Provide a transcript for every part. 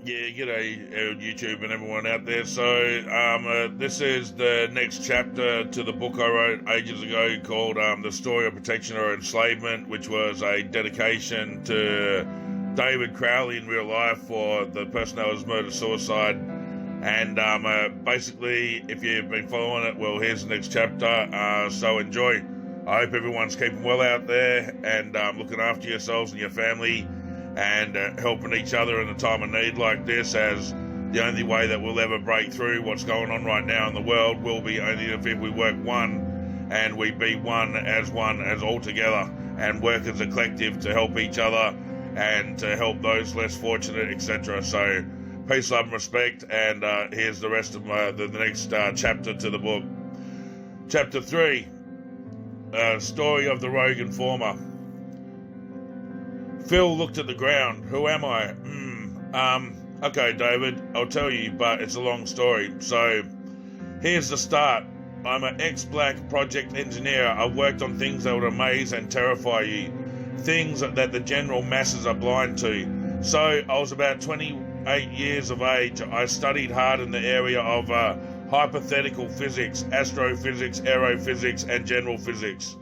Yeah, g'day YouTube and everyone out there. So, this is the next chapter to the book I wrote ages ago called The Story of Protection or Enslavement, which was a dedication to David Crowley in real life for the person that was murder-suicide. And basically, if you've been following it, well, here's the next chapter, so enjoy. I hope everyone's keeping well out there and looking after yourselves and your family, and helping each other in a time of need like this, as the only way that we'll ever break through what's going on right now in the world will be only if we work one, and we be one, as all together, and work as a collective to help each other and to help those less fortunate, etc. So peace, love and respect, and here's the rest of the next chapter to the book. Chapter 3, Story of the Rogue Informer. Phil looked at the ground. Who am I? Okay, David, I'll tell you, but it's a long story. So, here's the start. I'm an ex-black project engineer. I've worked on things that would amaze and terrify you. Things that the general masses are blind to. So, I was about 28 years of age. I studied hard in the area of hypothetical physics, astrophysics, aerophysics, and general physics.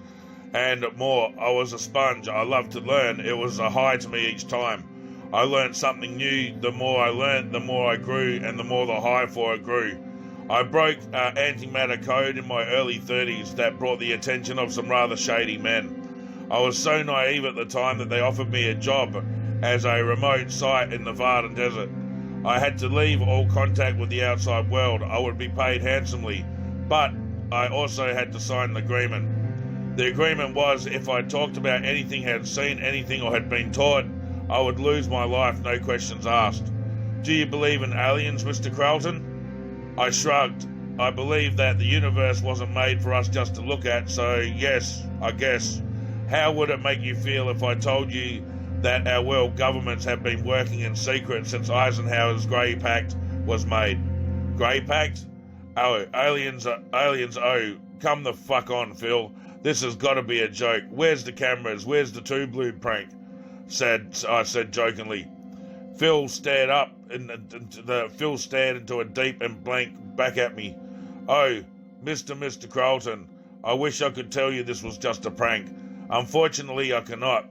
And more. I was a sponge. I loved to learn. It was a high to me each time. I learned something new. The more I learned, the more I grew, and the more the high for it grew. I broke antimatter code in my early 30s that brought the attention of some rather shady men. I was so naive at the time that they offered me a job as a remote site in the Nevada desert. I had to leave all contact with the outside world. I would be paid handsomely, but I also had to sign an agreement. The agreement was if I talked about anything, had seen anything, or had been taught, I would lose my life, no questions asked. Do you believe in aliens, Mr. Carlton? I shrugged. I believe that the universe wasn't made for us just to look at, so yes, I guess. How would it make you feel if I told you that our world governments have been working in secret since Eisenhower's Grey Pact was made? Grey Pact? Oh, aliens, oh, come the fuck on, Phil. This has got to be a joke. Where's the cameras? Where's the Two Blue prank? I said jokingly. Phil stared into a deep and blank back at me. Oh, Mr. Carlton, I wish I could tell you this was just a prank. Unfortunately, I cannot.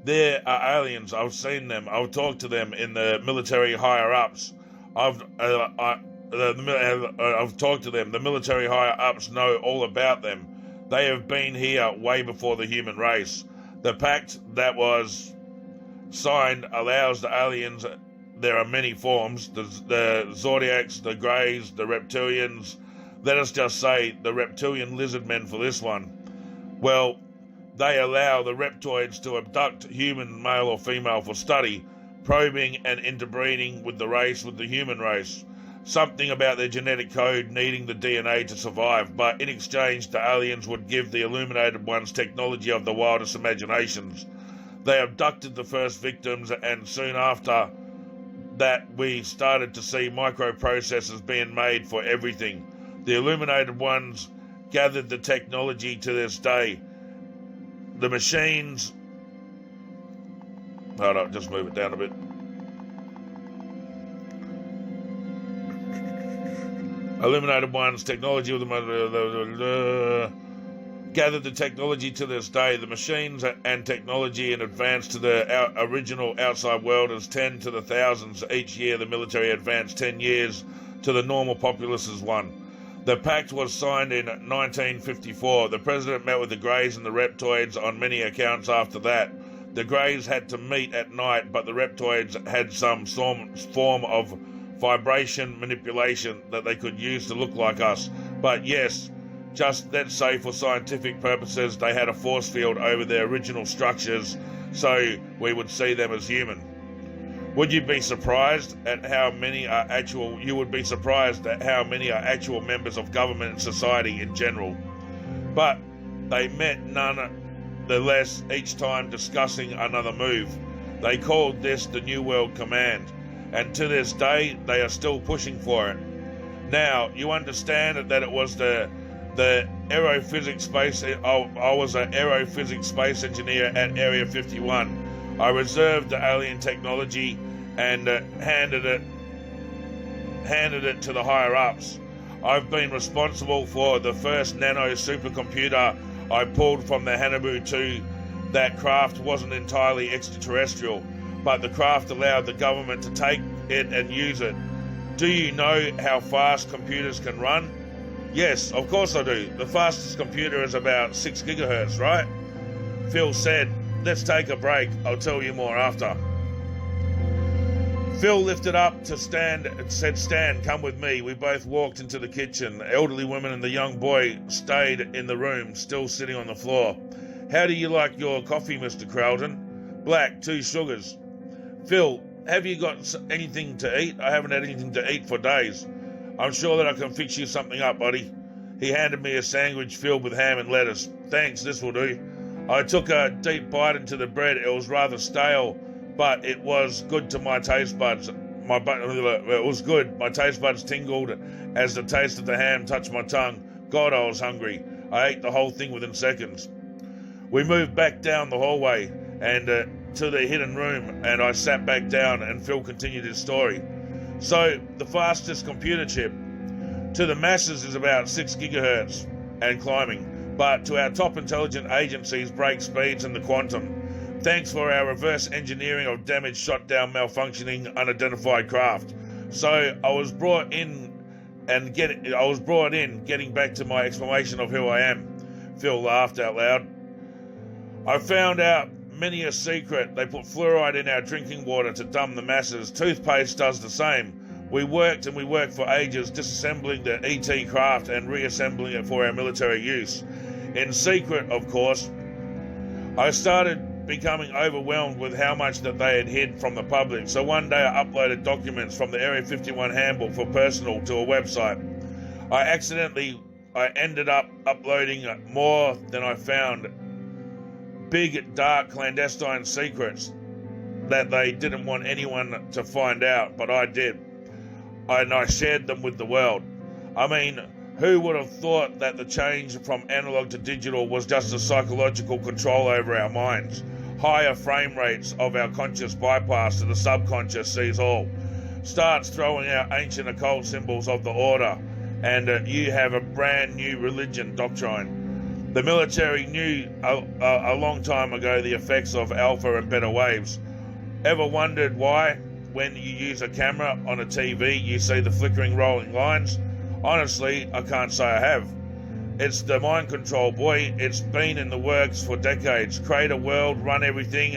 There are aliens. I've seen them. I've talked to them in the military higher-ups. I've talked to them. The military higher-ups know all about them. They have been here way before the human race. The pact that was signed allows the aliens. There are many forms. The Zodiacs, the Greys, the Reptilians. Let us just say the reptilian lizard men for this one. Well, they allow the reptoids to abduct human, male or female, for study, probing and interbreeding with the human race. Something about their genetic code needing the DNA to survive, but in exchange the aliens would give the illuminated ones technology of the wildest imaginations. They abducted the first victims, and soon after that we started to see microprocessors being made for everything. The illuminated ones gathered the technology to this day. The machines... Hold on, just move it down a bit. Illuminated ones, technology with gathered the technology to this day. The machines and technology in advance to the original outside world is 10 to the thousands each year. The military advanced 10 years to the normal populace's one. The pact was signed in 1954. The president met with the Greys and the Reptoids on many accounts after that. The Greys had to meet at night, but the Reptoids had some form of vibration manipulation that they could use to look like us. But yes, just let's say for scientific purposes, they had a force field over their original structures, so we would see them as human. Would you be surprised at how many are actual? You would be surprised at how many are actual members of government and society in general. But they met none the less each time discussing another move. They called this the New World Command, and to this day they are still pushing for it. Now, you understand that it was the aerophysics space. I was an aerophysics space engineer at Area 51. I reserved the alien technology and handed it to the higher-ups. I've been responsible for the first nano supercomputer I pulled from the Hanabu 2. That craft wasn't entirely extraterrestrial, but the craft allowed the government to take it and use it. Do you know how fast computers can run? Yes, of course I do. The fastest computer is about 6 gigahertz, right? Phil said, let's take a break. I'll tell you more after. Phil lifted up to Stan and said, Stan, come with me. We both walked into the kitchen. The elderly woman and the young boy stayed in the room, still sitting on the floor. How do you like your coffee, Mr. Crowley? Black, 2 sugars. Phil, have you got anything to eat? I haven't had anything to eat for days. I'm sure that I can fix you something up, buddy. He handed me a sandwich filled with ham and lettuce. Thanks, this will do. I took a deep bite into the bread. It was rather stale, but it was good to my taste buds. It was good. My taste buds tingled as the taste of the ham touched my tongue. God, I was hungry. I ate the whole thing within seconds. We moved back down the hallway and to the hidden room, and I sat back down, and Phil continued his story. So, the fastest computer chip to the masses is about 6 gigahertz and climbing, but to our top intelligent agencies, break speeds in the quantum. Thanks for our reverse engineering of damaged, shot down, malfunctioning, unidentified craft. So I was brought in, getting back to my explanation of who I am. Phil laughed out loud. I found out many a secret. They put fluoride in our drinking water to dumb the masses. Toothpaste does the same. We worked for ages disassembling the ET craft and reassembling it for our military use. In secret, of course. I started becoming overwhelmed with how much that they had hid from the public. So one day I uploaded documents from the Area 51 handbook for personal to a website. I ended up uploading more than I found. Big, dark, clandestine secrets that they didn't want anyone to find out, but I did. And I shared them with the world. I mean, who would have thought that the change from analog to digital was just a psychological control over our minds? Higher frame rates of our conscious bypass to the subconscious sees all. Starts throwing out ancient occult symbols of the order, and you have a brand new religion doctrine. The military knew a long time ago the effects of alpha and beta waves. Ever wondered why, when you use a camera on a TV, you see the flickering rolling lines? Honestly, I can't say I have. It's the mind control, boy. It's been in the works for decades. Create a world, run everything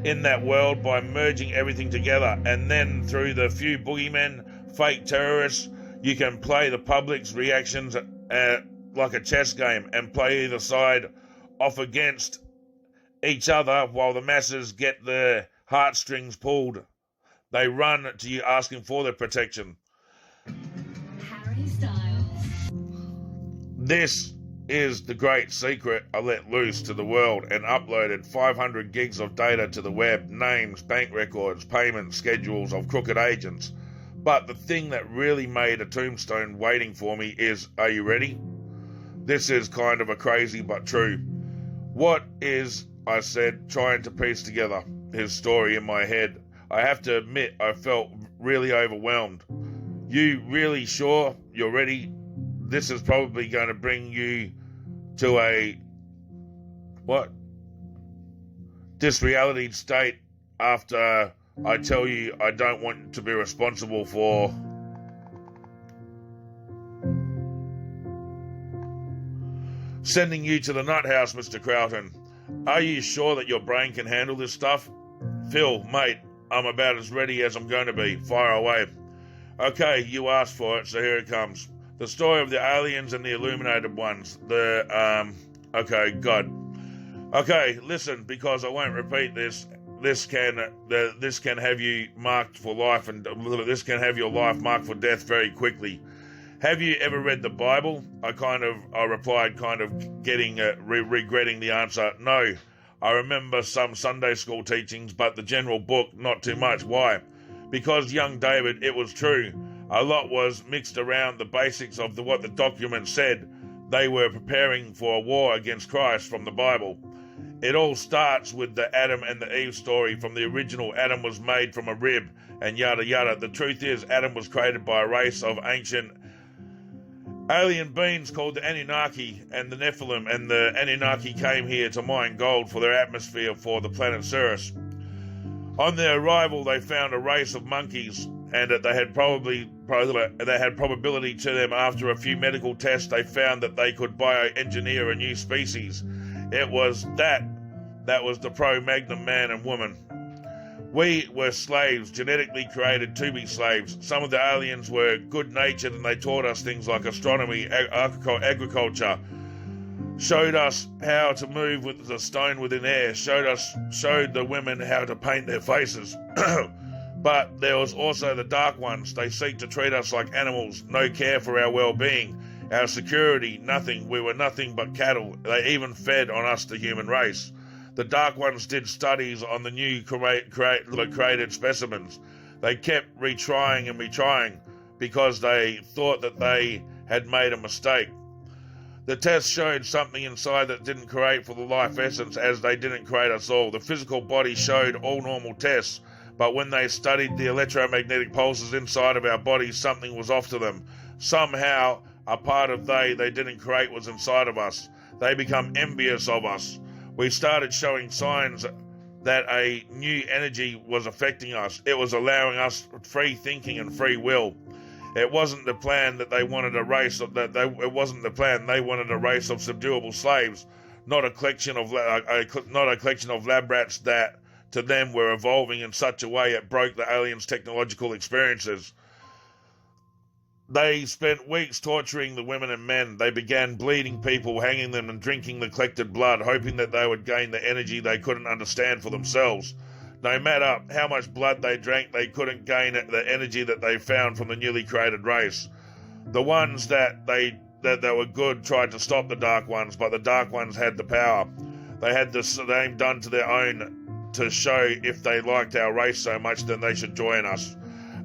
in that world by merging everything together. And then through the few boogeymen, fake terrorists, you can play the public's reactions like a chess game and play either side off against each other while the masses get their heartstrings pulled. They run to you asking for their protection. Harry Styles. This is the great secret I let loose to the world and uploaded 500 gigs of data to the web, names, bank records, payment schedules of crooked agents. But the thing that really made a tombstone waiting for me is, are you ready? This is kind of a crazy but true. What is, I said, trying to piece together his story in my head. I have to admit, I felt really overwhelmed. You really sure you're ready? This is probably going to bring you to a, disreality state after I tell you I don't want to be responsible for sending you to the nut house, Mr. Crowley. Are you sure that your brain can handle this stuff? Phil, mate, I'm about as ready as I'm going to be. Fire away. Okay, you asked for it, so here it comes. The story of the aliens and the illuminated ones. Okay, God. Okay, listen, because I won't repeat this. This can have you marked for life, and this can have your life marked for death very quickly. Have you ever read the Bible? I replied, getting regretting the answer. No, I remember some Sunday school teachings, but the general book, not too much. Why? Because, young David, it was true. A lot was mixed around the basics of what the document said. They were preparing for a war against Christ from the Bible. It all starts with the Adam and the Eve story. From the original, Adam was made from a rib, and yada yada. The truth is, Adam was created by a race of ancient alien beings called the Anunnaki and the Nephilim, and the Anunnaki came here to mine gold for their atmosphere for the planet Ceres. On their arrival, they found a race of monkeys, and they had probability to them. After a few medical tests, they found that they could bioengineer a new species. It was that was the pro-magnum man and woman. We were slaves, genetically created to be slaves. Some of the aliens were good-natured, and they taught us things like astronomy, agriculture, showed us how to move with the stone within air, showed the women how to paint their faces. But there was also the dark ones. They seek to treat us like animals, no care for our well-being, our security, nothing. We were nothing but cattle. They even fed on us, the human race. The dark ones did studies on the new created specimens. They kept retrying and retrying because they thought that they had made a mistake. The tests showed something inside that didn't create for the life essence, as they didn't create us all. The physical body showed all normal tests, but when they studied the electromagnetic pulses inside of our bodies, something was off to them. Somehow, a part of they didn't create was inside of us. They become envious of us. We started showing signs that a new energy was affecting us. It was allowing us free thinking and free will. It wasn't the plan that they wanted a race of it wasn't the plan. They wanted a race of subduable slaves, not a collection of lab rats that to them were evolving in such a way it broke the aliens' technological experiences. They spent weeks torturing the women and men. They began bleeding people, hanging them, and drinking the collected blood, hoping that they would gain the energy they couldn't understand for themselves. No matter how much blood they drank, they couldn't gain the energy that they found from the newly created race. The ones that were good tried to stop the dark ones, but the dark ones had the power. They had the same done to their own to show if they liked our race so much, then they should join us.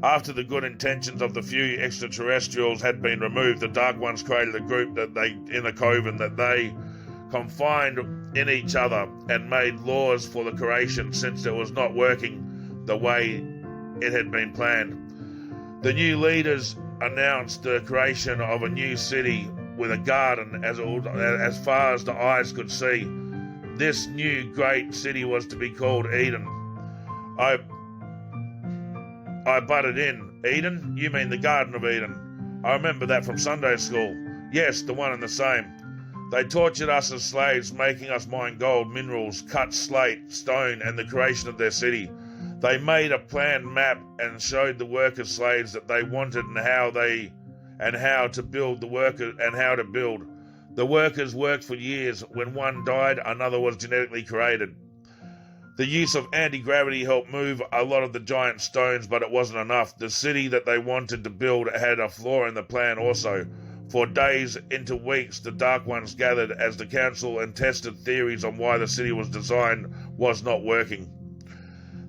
After the good intentions of the few extraterrestrials had been removed, the Dark Ones created a group in a coven that they confined in each other and made laws for the creation, since it was not working the way it had been planned. The new leaders announced the creation of a new city with a garden as far as the eyes could see. This new great city was to be called Eden. I butted in. Eden? You mean the Garden of Eden? I remember that from Sunday school. Yes, the one and the same. They tortured us as slaves, making us mine gold, minerals, cut slate, stone, and the creation of their city. They made a planned map and showed the workers slaves that they wanted and how to build. The workers worked for years. When one died, another was genetically created. The use of anti-gravity helped move a lot of the giant stones, but it wasn't enough. The city that they wanted to build had a flaw in the plan also. For days into weeks, the Dark Ones gathered as the council and tested theories on why the city was designed was not working.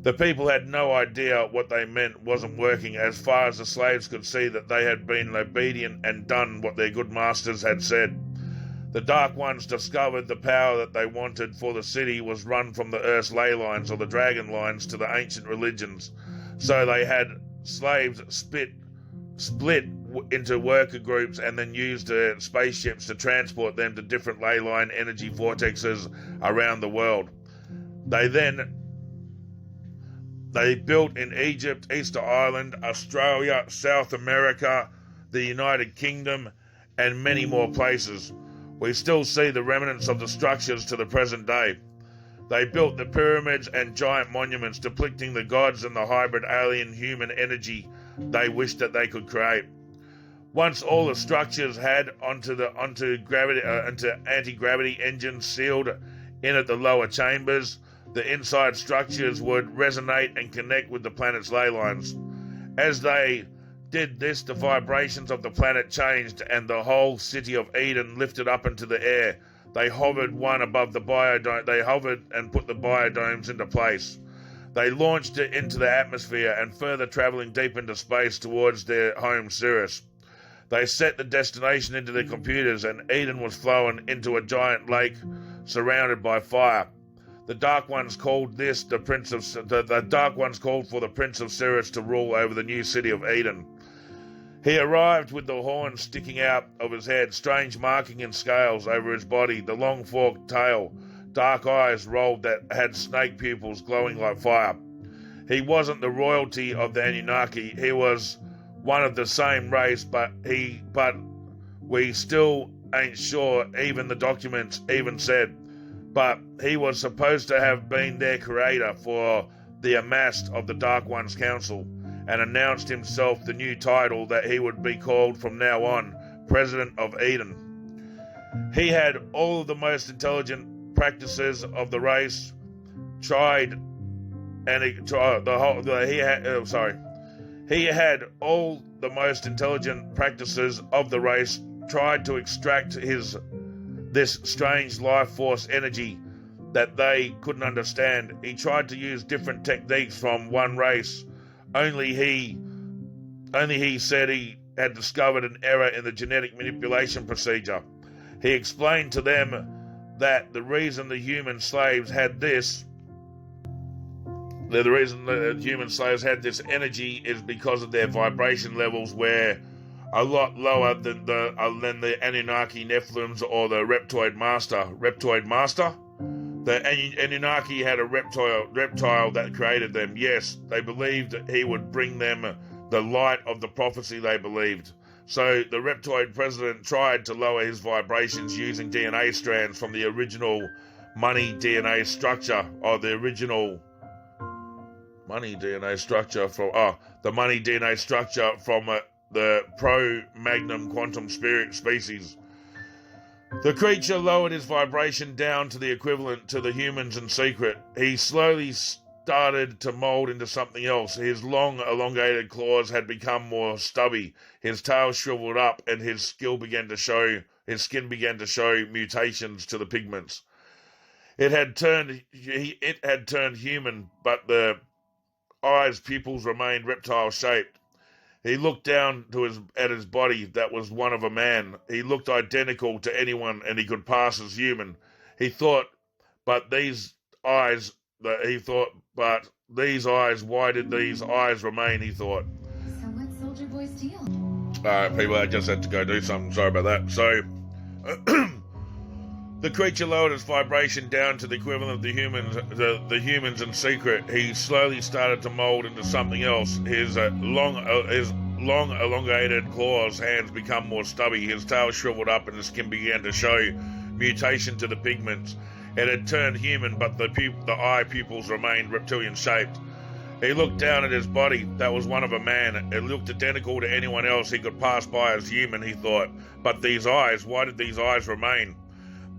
The people had no idea what they meant wasn't working, as far as the slaves could see that they had been obedient and done what their good masters had said. The Dark Ones discovered the power that they wanted for the city was run from the Earth's ley lines or the dragon lines to the ancient religions. So they had slaves split into worker groups and then used spaceships to transport them to different ley line energy vortexes around the world. They built in Egypt, Easter Island, Australia, South America, the United Kingdom, and many more places. We still see the remnants of the structures to the present day. They built the pyramids and giant monuments depicting the gods and the hybrid alien-human energy they wished that they could create. Once all the structures had onto anti-gravity engines sealed in at the lower chambers, the inside structures would resonate and connect with the planet's ley lines. As they did this, the vibrations of the planet changed and the whole city of Eden lifted up into the air. They hovered one above the biodome. They hovered and put the biodomes into place. They launched it into the atmosphere and further traveling deep into space towards their home Ceres. They set the destination into their computers and Eden was flowing into a giant lake surrounded by fire. The Dark Ones called this the Dark Ones called for the Prince of Sirius to rule over the new city of Eden. He arrived with the horns sticking out of his head, strange marking and scales over his body, the long forked tail, dark eyes rolled that had snake pupils glowing like fire. He wasn't the royalty of the Anunnaki. He was one of the same race, but we still ain't sure. Even the documents even said. But he was supposed to have been their creator for the amassed of the Dark One's council, and announced himself the new title that he would be called from now on, President of Eden. He had all of the most intelligent practices of the race, he had all the most intelligent practices of the race, tried to extract this strange life force energy that they couldn't understand. He tried to use different techniques from one race. Only he said he had discovered an error in the genetic manipulation procedure. He explained to them that the reason the human slaves had this energy is because of their vibration levels were a lot lower than the Anunnaki Nephilims or the Reptoid Master. The Anunnaki had a reptile that created them. Yes, they believed that he would bring them the light of the prophecy they believed. So the Reptoid president tried to lower his vibrations using DNA strands from the original money DNA structure, or the original money DNA structure from the pro-magnum quantum spirit species. The creature lowered his vibration down to the equivalent to the humans in secret. He slowly started to mold into something else. His long, elongated claws had become more stubby. His tail shriveled up, and his skin began to show mutations to the pigments. It had turned human, but the eyes' pupils remained reptile-shaped. He looked down at his body that was one of a man. He looked identical to anyone, and he could pass as human. He thought, but these eyes, why did these eyes remain, he thought. So what's Soldier Boy's deal? Alright, people, I just had to go do something. Sorry about that. So, the creature lowered its vibration down to the equivalent of the humans in secret. He slowly started to mold into something else. His long, elongated claws, hands become more stubby. His tail shriveled up, and his skin began to show mutation to the pigments. It had turned human, but the eye pupils remained reptilian-shaped. He looked down at his body that was one of a man. It looked identical to anyone else he could pass by as human, he thought. But these eyes, why did these eyes remain?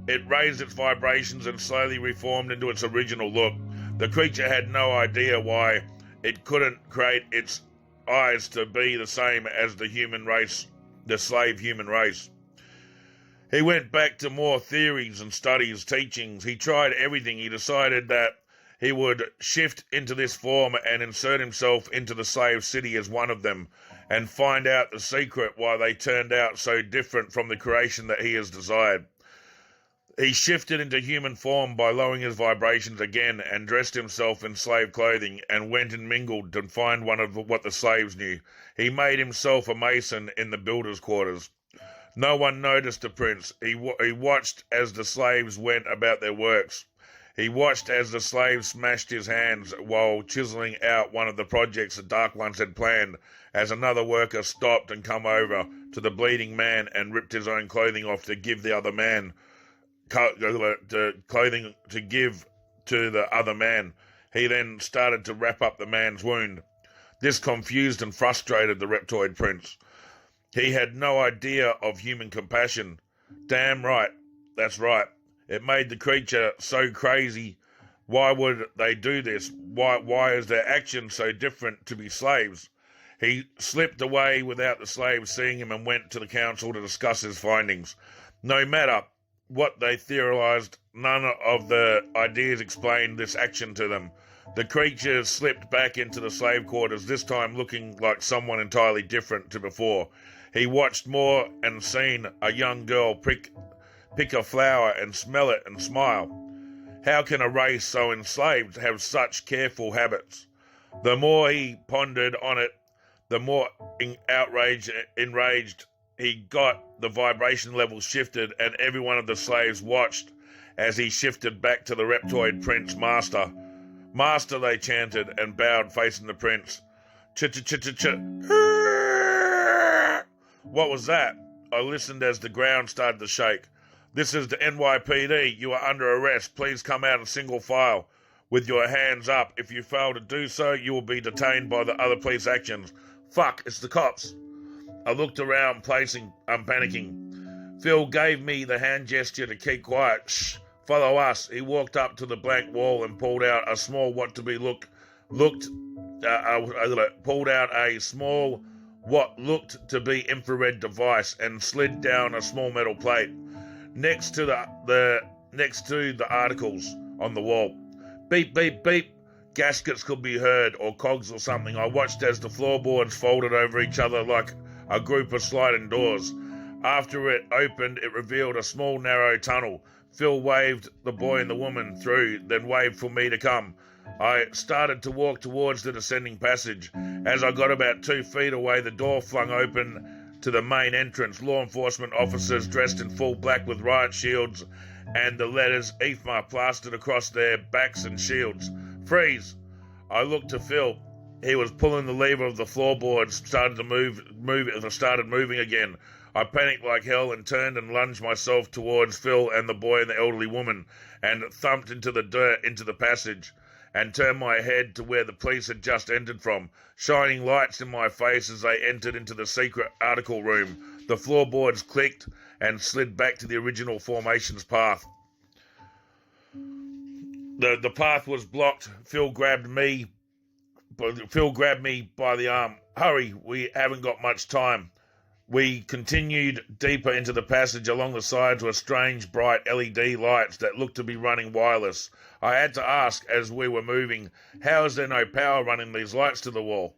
It raised its vibrations and slowly reformed into its original look. The creature had no idea why it couldn't create its eyes to be the same as the human race, the slave human race. He went back to more theories and studies, teachings. He tried everything. He decided that he would shift into this form and insert himself into the slave city as one of them, and find out the secret why they turned out so different from the creation that he has desired. He shifted into human form by lowering his vibrations again, and dressed himself in slave clothing, and went and mingled to find one of what the slaves knew. He made himself a mason in the builder's quarters. No one noticed the prince. He watched as the slaves went about their works. He watched as the slave smashed his hands while chiseling out one of the projects the Dark Ones had planned, as another worker stopped and come over to the bleeding man and ripped his own clothing off to give the other man clothing to give to the other man. He then started to wrap up the man's wound. This confused and frustrated the Reptoid Prince. He had no idea of human compassion. Damn right, that's right. It made the creature so crazy. Why would they do this? Why is their action so different to be slaves? He slipped away without the slaves seeing him and went to the council to discuss his findings. No matter what they theorized, none of the ideas explained this action to them. The creature slipped back into the slave quarters, this time looking like someone entirely different to before. He watched more and seen a young girl pick a flower and smell it and smile. How can a race so enslaved have such careful habits? The more he pondered on it, the more enraged he got. The vibration level shifted, and every one of the slaves watched as he shifted back to the reptoid prince. Master, master, they chanted and bowed, facing the prince. Ch-ch-ch-ch-ch. What was that? I listened as the ground started to shake. This is the NYPD. You are under arrest. Please come out in single file with your hands up. If you fail to do so, you will be detained by the other police actions. Fuck, it's the cops. I looked around, panicking. Phil gave me the hand gesture to keep quiet. Shh, follow us. He walked up to the blank wall and pulled out a small what looked to be infrared device and slid down a small metal plate next to the articles on the wall. Beep, beep, beep. Gaskets could be heard, or cogs or something. I watched as the floorboards folded over each other like a group of sliding doors. After it opened, it revealed a small, narrow tunnel. Phil waved the boy and the woman through, then waved for me to come. I started to walk towards the descending passage. As I got about 2 feet away, the door flung open to the main entrance. Law enforcement officers dressed in full black with riot shields and the letters IFMA plastered across their backs and shields. Freeze! I looked to Phil. He was pulling the lever of the floorboards, started moving again. I panicked like hell and turned and lunged myself towards Phil and the boy and the elderly woman, and thumped into the dirt into the passage, and turned my head to where the police had just entered from, shining lights in my face as they entered into the secret article room. The floorboards clicked and slid back to the original formation's path. The path was blocked. Phil grabbed me by the arm. Hurry, we haven't got much time. We continued deeper into the passage. Along the sides were strange, bright LED lights that looked to be running wireless. I had to ask as we were moving, how is there no power running these lights to the wall?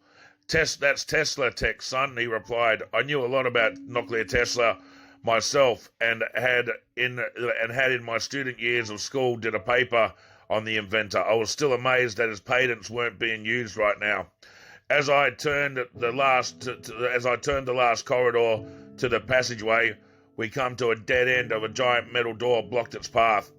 That's Tesla tech, son, he replied. I knew a lot about nuclear Tesla myself and had in my student years of school did a paper on the inventor. I was still amazed that his patents weren't being used right now. As I turned the last corridor to the passageway, we come to a dead end of a giant metal door blocked its path.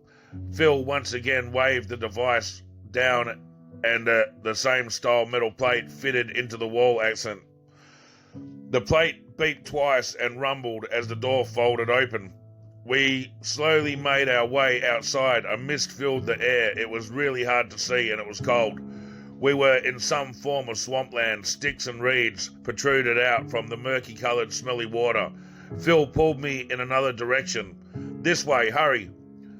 Phil once again waved the device down, and the same style metal plate fitted into the wall accent. The plate beeped twice and rumbled as the door folded open. We slowly made our way outside. A mist filled the air. It was really hard to see, and it was cold. We were in some form of swampland. Sticks and reeds protruded out from the murky-coloured, smelly water. Phil pulled me in another direction. This way, hurry.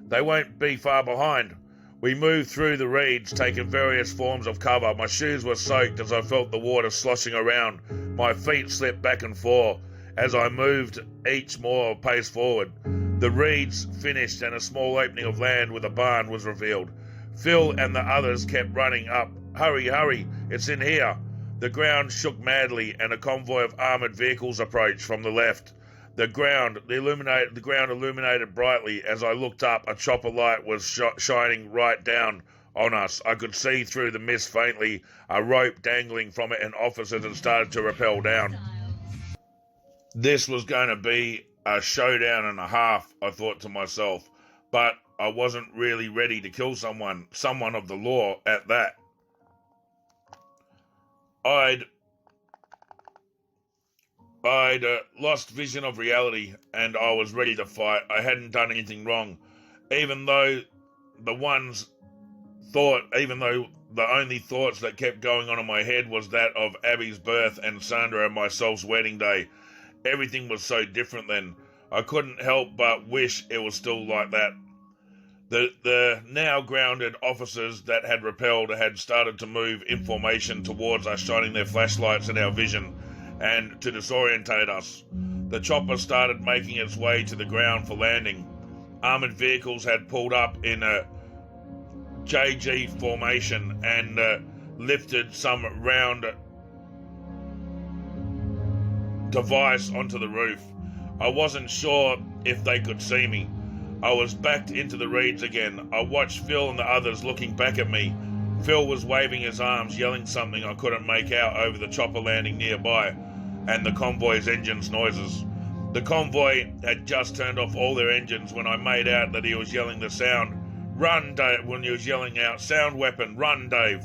They won't be far behind. We moved through the reeds, taking various forms of cover. My shoes were soaked as I felt the water sloshing around. My feet slipped back and forth as I moved each more pace forward. The reeds finished and a small opening of land with a barn was revealed. Phil and the others kept running up. Hurry, hurry, it's in here. The ground shook madly and a convoy of armoured vehicles approached from the left. The ground illuminated brightly. As I looked up, a chopper light was shining right down on us. I could see through the mist faintly, a rope dangling from it, and officers had started to rappel down. This was going to be a showdown and a half, I thought to myself, but I wasn't really ready to kill someone of the law at that. I'd lost vision of reality, and I was ready to fight. I hadn't done anything wrong, even though the only thoughts that kept going on in my head was that of Abby's birth and Sandra and myself's wedding day. Everything was so different then. I couldn't help but wish it was still like that. The now grounded officers that had repelled had started to move in formation towards us, shining their flashlights in our vision and to disorientate us. The chopper started making its way to the ground for landing. Armoured vehicles had pulled up in a JG formation and lifted some round device onto the roof. I wasn't sure if they could see me. I was backed into the reeds again. I watched Phil and the others looking back at me. Phil was waving his arms, yelling something I couldn't make out over the chopper landing nearby and the convoy's engines noises. The convoy had just turned off all their engines when I made out that he was yelling the sound, "Run, Dave," when he was yelling out, "Sound weapon, run, Dave."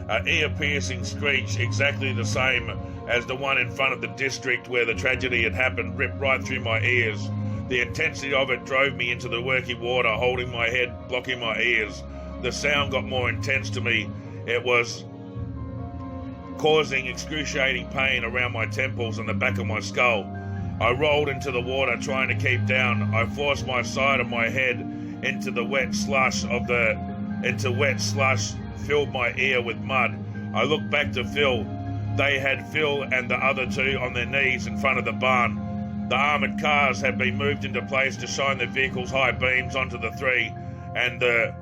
An ear-piercing screech exactly the same as the one in front of the district where the tragedy had happened ripped right through my ears. The intensity of it drove me into the murky water, holding my head, blocking my ears. The sound got more intense to me. It was causing excruciating pain around my temples and the back of my skull. I rolled into the water, trying to keep down. I forced my side of my head into wet slush, filled my ear with mud. I looked back to Phil. They had Phil and the other two on their knees in front of the barn. The armoured cars had been moved into place to shine the vehicle's high beams onto the three and the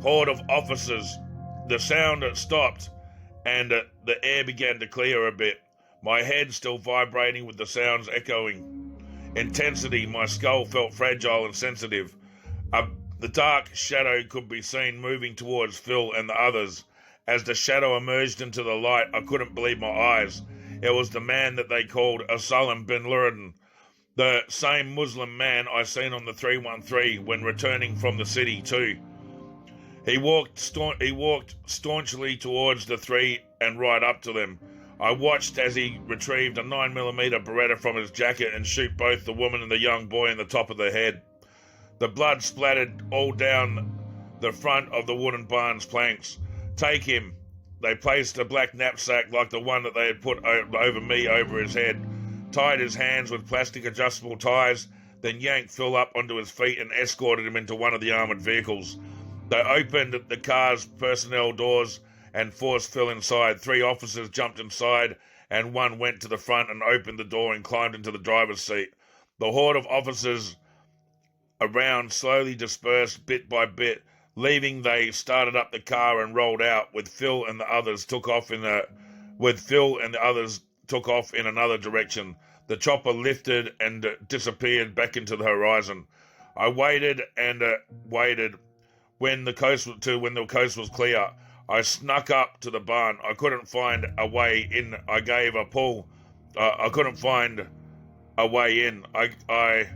horde of officers. The sound stopped and the air began to clear a bit. My head still vibrating with the sounds echoing. Intensity, my skull felt fragile and sensitive. The dark shadow could be seen moving towards Phil and the others. As the shadow emerged into the light, I couldn't believe my eyes. It was the man that they called Osama bin Laden, the same Muslim man I seen on the 313 when returning from the city too. He walked staunchly towards the three and right up to them. I watched as he retrieved a 9mm Beretta from his jacket and shoot both the woman and the young boy in the top of the head. The blood splattered all down the front of the wooden barn's planks. "Take him." They placed a black knapsack like the one that they had put over his head, tied his hands with plastic adjustable ties, then yanked Phil up onto his feet and escorted him into one of the armoured vehicles. They opened the car's personnel doors and forced Phil inside. 3 officers jumped inside and one went to the front and opened the door and climbed into the driver's seat. The horde of officers around slowly dispersed bit by bit. Leaving, they started up the car and rolled out, with Phil and the others took off in another direction. The chopper lifted and disappeared back into the horizon. I waited and waited when the coast was clear. I snuck up to the barn. I couldn't find a way in. I gave a pull. I couldn't find a way in. I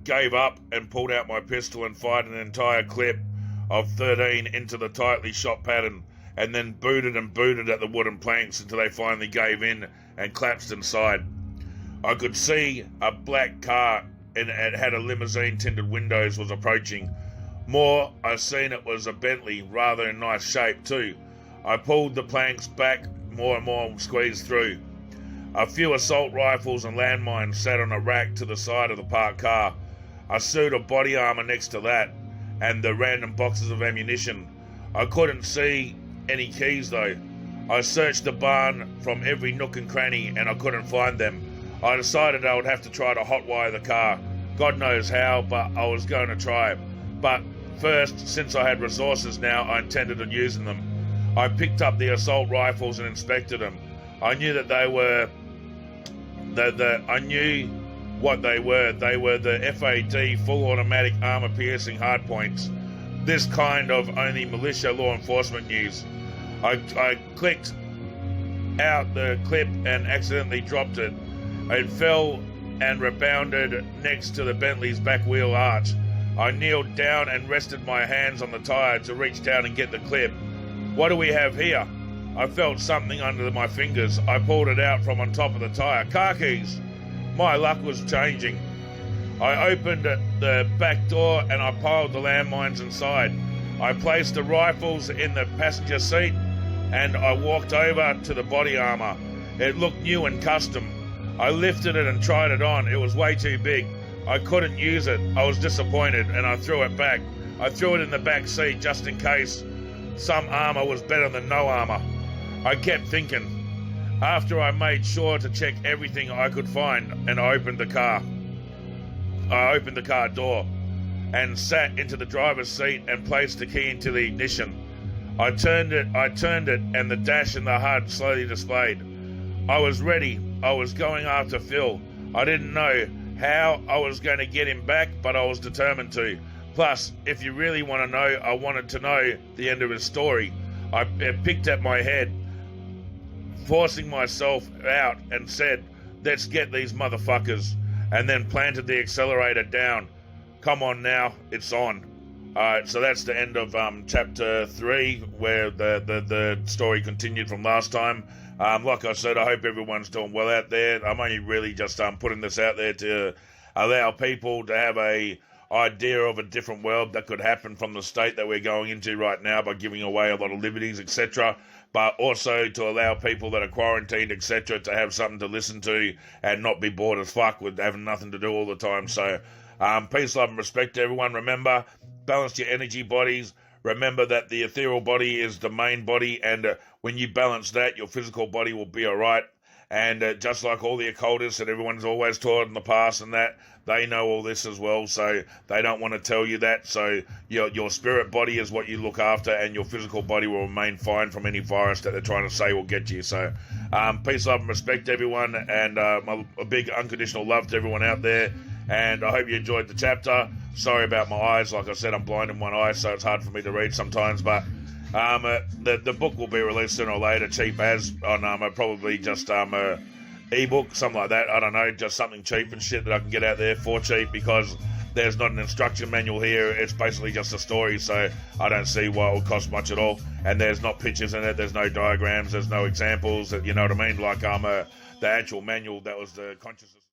gave up and pulled out my pistol and fired an entire clip of 13 into the tightly shot pattern, and then booted at the wooden planks until they finally gave in and collapsed inside. I could see a black car, and it had a limousine tinted windows, was approaching. More, I seen it was a Bentley, rather in nice shape too. I pulled the planks back more and more, squeezed through. A few assault rifles and landmines sat on a rack to the side of the parked car. A suit of body armour next to that, and the random boxes of ammunition. I couldn't see any keys though. I searched the barn from every nook and cranny and I couldn't find them. I decided I would have to try to hotwire the car. God knows how, but I was going to try. But first, since I had resources now, I intended on using them. I picked up the assault rifles and inspected them. I knew that they were I knew what they were. They were the FAD full automatic armor piercing hardpoints. This kind of only militia law enforcement use. I clicked out the clip and accidentally dropped it. It fell and rebounded next to the Bentley's back wheel arch. I kneeled down and rested my hands on the tire to reach down and get the clip. What do we have here? I felt something under my fingers. I pulled it out from on top of the tire. Car keys. My luck was changing. I opened the back door and I piled the landmines inside. I placed the rifles in the passenger seat and I walked over to the body armor. It looked new and custom. I lifted it and tried it on. It was way too big. I couldn't use it. I was disappointed and I threw it back. I threw it in the back seat just in case some armor was better than no armor. I kept thinking. After I made sure to check everything I could find, and I opened the car door and sat into the driver's seat and placed the key into the ignition. I turned it and the dash and the HUD slowly displayed. I was ready. I was going after Phil. I didn't know how I was going to get him back, but I was determined to. Plus, if you really want to know, I wanted to know the end of his story. I picked at my head, forcing myself out, and said, let's get these motherfuckers, and then planted the accelerator down. Come on now, it's on. Alright, so that's the end of chapter 3, where the story continued from last time. Like I said, I hope everyone's doing well out there. I'm only really just putting this out there to allow people to have a idea of a different world that could happen from the state that we're going into right now by giving away a lot of liberties, etc., but also to allow people that are quarantined, etc., to have something to listen to and not be bored as fuck with having nothing to do all the time. So peace, love and respect to everyone. Remember, balance your energy bodies. Remember that the ethereal body is the main body, and when you balance that, your physical body will be alright. And just like all the occultists that everyone's always taught in the past and that, they know all this as well, so they don't want to tell you that. So your spirit body is what you look after, and your physical body will remain fine from any virus that they're trying to say will get you. So peace, love and respect to everyone, and a big unconditional love to everyone out there. And I hope you enjoyed the chapter. Sorry about my eyes. Like I said, I'm blind in one eye, so it's hard for me to read sometimes. But the book will be released sooner or later, cheap as, on probably just ebook, something like that. I don't know, just something cheap and shit that I can get out there for cheap, because there's not an instruction manual here. It's basically just a story, so I don't see why it will cost much at all. And there's not pictures in it, there's no diagrams, there's no examples, you know what I mean? Like the actual manual that was the consciousness.